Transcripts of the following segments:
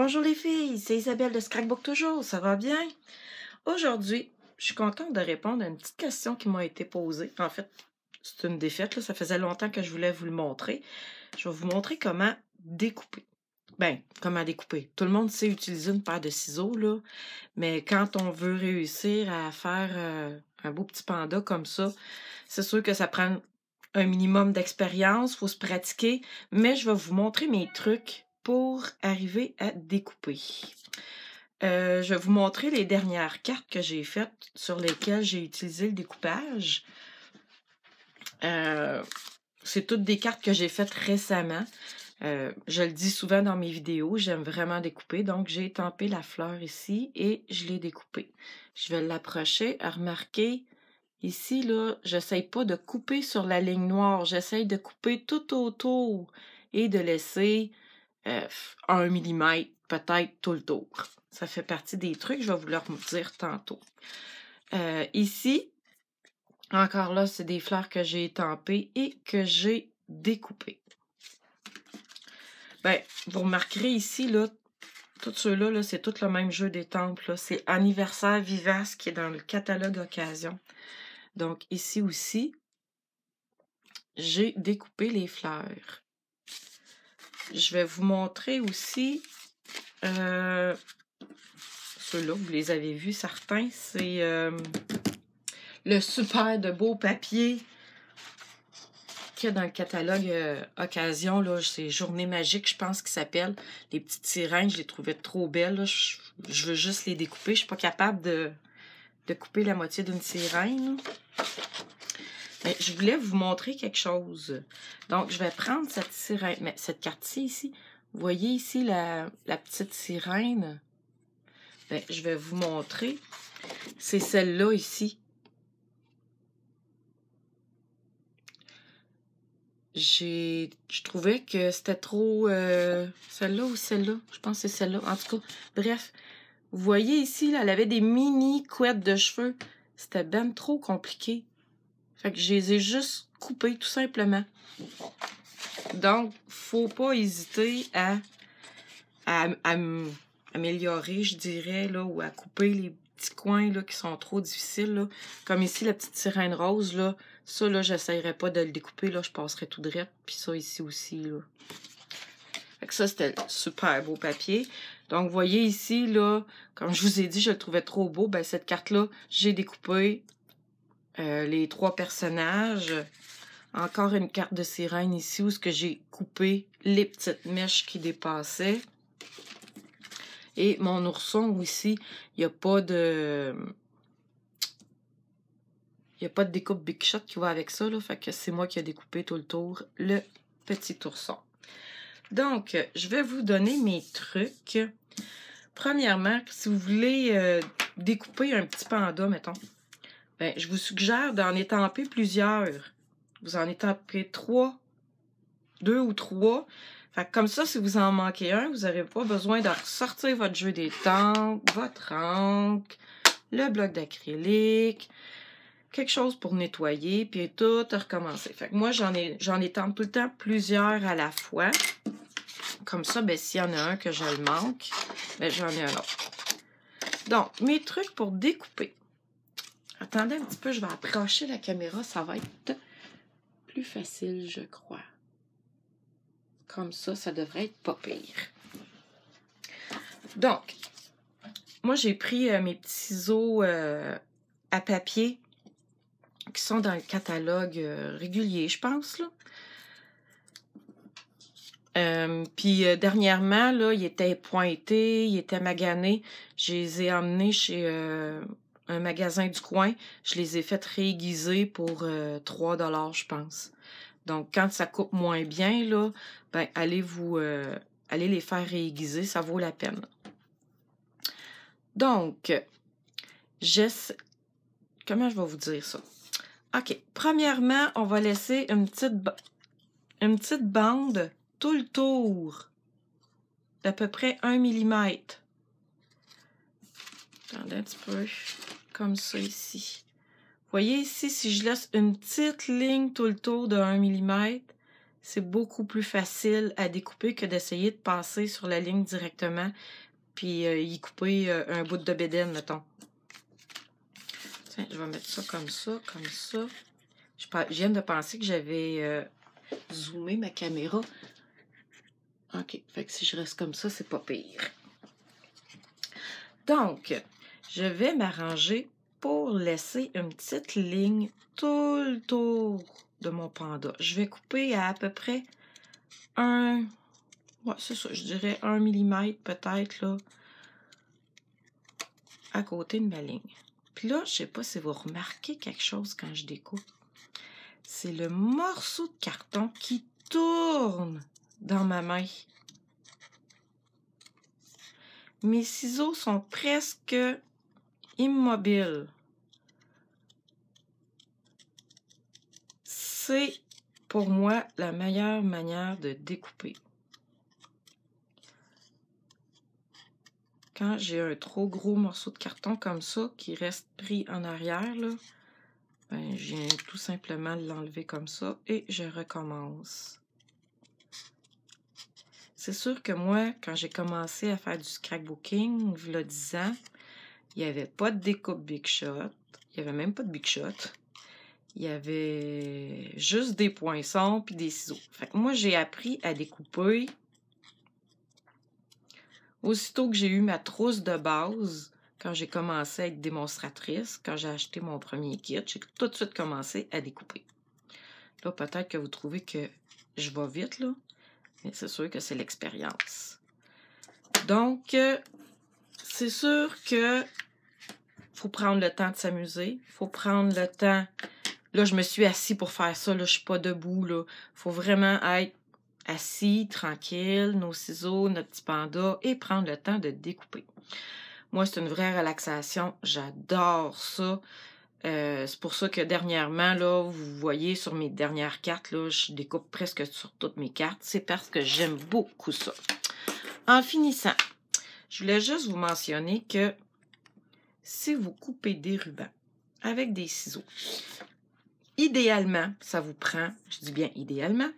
Bonjour les filles, c'est Isabelle de Scrapbook toujours, ça va bien? Aujourd'hui, je suis contente de répondre à une petite question qui m'a été posée. En fait, c'est une défaite, là, ça faisait longtemps que je voulais vous le montrer. Je vais vous montrer comment découper. Ben, comment découper? Tout le monde sait utiliser une paire de ciseaux, là, mais quand on veut réussir à faire un beau petit panda comme ça, c'est sûr que ça prend un minimum d'expérience, il faut se pratiquer, mais je vais vous montrer mes trucs pour arriver à découper. Je vais vous montrer les dernières cartes que j'ai faites sur lesquelles j'ai utilisé le découpage. C'est toutes des cartes que j'ai faites récemment. Je le dis souvent dans mes vidéos, j'aime vraiment découper. Donc, j'ai étampé la fleur ici et je l'ai découpée. Je vais l'approcher. Remarquez, ici, là, j'essaye pas de couper sur la ligne noire. J'essaye de couper tout autour et de laisser 1 millimètre, peut-être tout le tour. Ça fait partie des trucs, je vais vous le dire tantôt. Ici, encore là, c'est des fleurs que j'ai étampées et que j'ai découpées. Ben, vous remarquerez ici, là, tous ceux-là, là, c'est tout le même jeu d'étampes. C'est Anniversaire Vivace qui est dans le catalogue Occasion. Donc, ici aussi, j'ai découpé les fleurs. Je vais vous montrer aussi ceux-là, vous les avez vus, certains. C'est le super de beau papier qu'il y a dans le catalogue Occasion. C'est Journée magique, je pense qu'il s'appelle. Les petites sirènes, je les trouvais trop belles. Là. Je veux juste les découper. Je suis pas capable de couper la moitié d'une sirène. Mais je voulais vous montrer quelque chose. Donc, je vais prendre cette sirène, mais cette carte-ci ici. Vous voyez ici la petite sirène? Bien, je vais vous montrer. C'est celle-là ici. Je trouvais que c'était trop... celle-là ou celle-là? Je pense que c'est celle-là. En tout cas, bref. Vous voyez ici, là, elle avait des mini couettes de cheveux. C'était ben trop compliqué. Fait que je les ai juste coupées, tout simplement. Donc, faut pas hésiter à améliorer, je dirais, là, ou à couper les petits coins là, qui sont trop difficiles. Là. Comme ici, la petite sirène rose, là, ça, là, j'essayerais pas de le découper, là, je passerais tout droit. Puis ça, ici aussi, là. Fait que ça, c'était super beau papier. Donc, vous voyez ici, là, comme je vous ai dit, je le trouvais trop beau. Ben, cette carte-là, j'ai découpé les 3 personnages. Encore une carte de sirène ici, où j'ai coupé les petites mèches qui dépassaient. Et mon ourson ici, il n'y a pas de... Il n'y a pas de découpe Big Shot qui va avec ça, là. Fait que c'est moi qui ai découpé tout le tour le petit ourson. Donc, je vais vous donner mes trucs. Premièrement, si vous voulez découper un petit panda, mettons, ben, je vous suggère d'en étamper plusieurs. Vous en étampez 2 ou 3. Fait que comme ça, si vous en manquez un, vous n'aurez pas besoin de ressortir votre jeu d'étampe, votre encre, le bloc d'acrylique, quelque chose pour nettoyer, puis tout recommencer. Fait que moi, j'en étampe tout le temps plusieurs à la fois. Comme ça, ben, s'il y en a un que je le manque, ben, j'en ai un autre. Donc, mes trucs pour découper. Attendez un petit peu, je vais approcher la caméra, ça va être plus facile, je crois. Comme ça, ça devrait être pas pire. Donc, moi, j'ai pris mes petits ciseaux à papier qui sont dans le catalogue régulier, je pense, là. Puis dernièrement, là, il était pointé, il était magané. Je les ai emmenés chez un magasin du coin. Je les ai fait réaiguiser pour 3 $, je pense. Donc, quand ça coupe moins bien, là, ben, allez les faire réaiguiser, ça vaut la peine. Donc, comment je vais vous dire ça? OK. Premièrement, on va laisser une petite bande tout le tour d'à peu près 1 millimètre. Attendez un petit peu. Comme ça ici. Vous voyez ici, si je laisse une petite ligne tout le tour de 1 millimètre, c'est beaucoup plus facile à découper que d'essayer de passer sur la ligne directement puis y couper un bout de bédaine, mettons. Tiens, je vais mettre ça comme ça, comme ça. Je viens de penser que j'avais zoomé ma caméra. OK, fait que si je reste comme ça, c'est pas pire. Donc, je vais m'arranger pour laisser une petite ligne tout le tour de mon panda. Je vais couper à peu près ouais, c'est ça, je dirais 1 mm peut-être, là, à côté de ma ligne. Puis là, je sais pas si vous remarquez quelque chose quand je découpe. C'est le morceau de carton qui tourne dans ma main. Mes ciseaux sont presque immobiles. C'est pour moi la meilleure manière de découper. Quand j'ai un trop gros morceau de carton comme ça qui reste pris en arrière, là, ben, je viens tout simplement l'enlever comme ça et je recommence. C'est sûr que moi, quand j'ai commencé à faire du scrapbooking, il y a 10 ans, il n'y avait pas de découpe Big Shot. Il n'y avait même pas de Big Shot. Il y avait juste des poinçons puis des ciseaux. Fait que moi, j'ai appris à découper aussitôt que j'ai eu ma trousse de base. Quand j'ai commencé à être démonstratrice, quand j'ai acheté mon premier kit, j'ai tout de suite commencé à découper. Là, peut-être que vous trouvez que je vais vite, là, mais c'est sûr que c'est l'expérience. Donc, c'est sûr que faut prendre le temps de s'amuser. Il faut prendre le temps. Là, je me suis assis pour faire ça. Là, je suis pas debout. Il faut vraiment être assis, tranquille, nos ciseaux, notre petit panda et prendre le temps de découper. Moi, c'est une vraie relaxation. J'adore ça. C'est pour ça que dernièrement, là, vous voyez sur mes dernières cartes, là, je découpe presque sur toutes mes cartes. C'est parce que j'aime beaucoup ça. En finissant, je voulais juste vous mentionner que si vous coupez des rubans avec des ciseaux, idéalement, ça vous prend, je dis bien idéalement,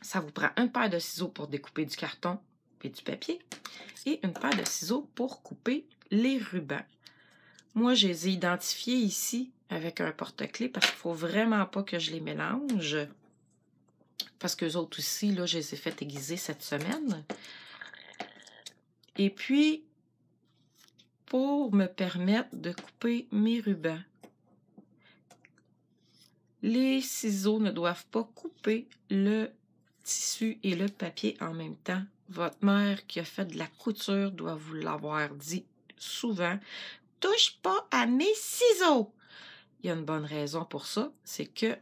ça vous prend une paire de ciseaux pour découper du carton et du papier et une paire de ciseaux pour couper les rubans. Moi, je les ai identifiés ici avec un porte-clés parce qu'il ne faut vraiment pas que je les mélange. Parce qu'eux autres aussi, là, je les ai fait aiguiser cette semaine. Et puis, pour me permettre de couper mes rubans, les ciseaux ne doivent pas couper le tissu et le papier en même temps. Votre mère qui a fait de la couture doit vous l'avoir dit souvent. Touche pas à mes ciseaux! Il y a une bonne raison pour ça, c'est que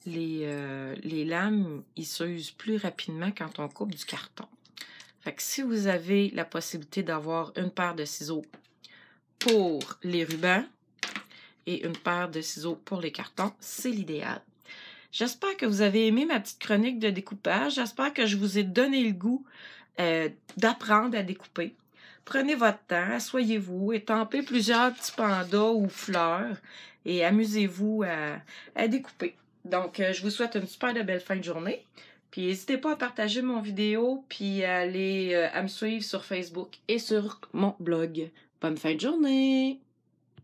les lames, ils s'usent plus rapidement quand on coupe du carton. Fait que si vous avez la possibilité d'avoir une paire de ciseaux pour les rubans et une paire de ciseaux pour les cartons, c'est l'idéal. J'espère que vous avez aimé ma petite chronique de découpage. J'espère que je vous ai donné le goût d'apprendre à découper. Prenez votre temps, asseyez-vous, étampez plusieurs petits pandas ou fleurs et amusez-vous à découper. Donc, je vous souhaite une super belle fin de journée. Puis, n'hésitez pas à partager mon vidéo puis à me suivre sur Facebook et sur mon blog. Bonne fin de journée!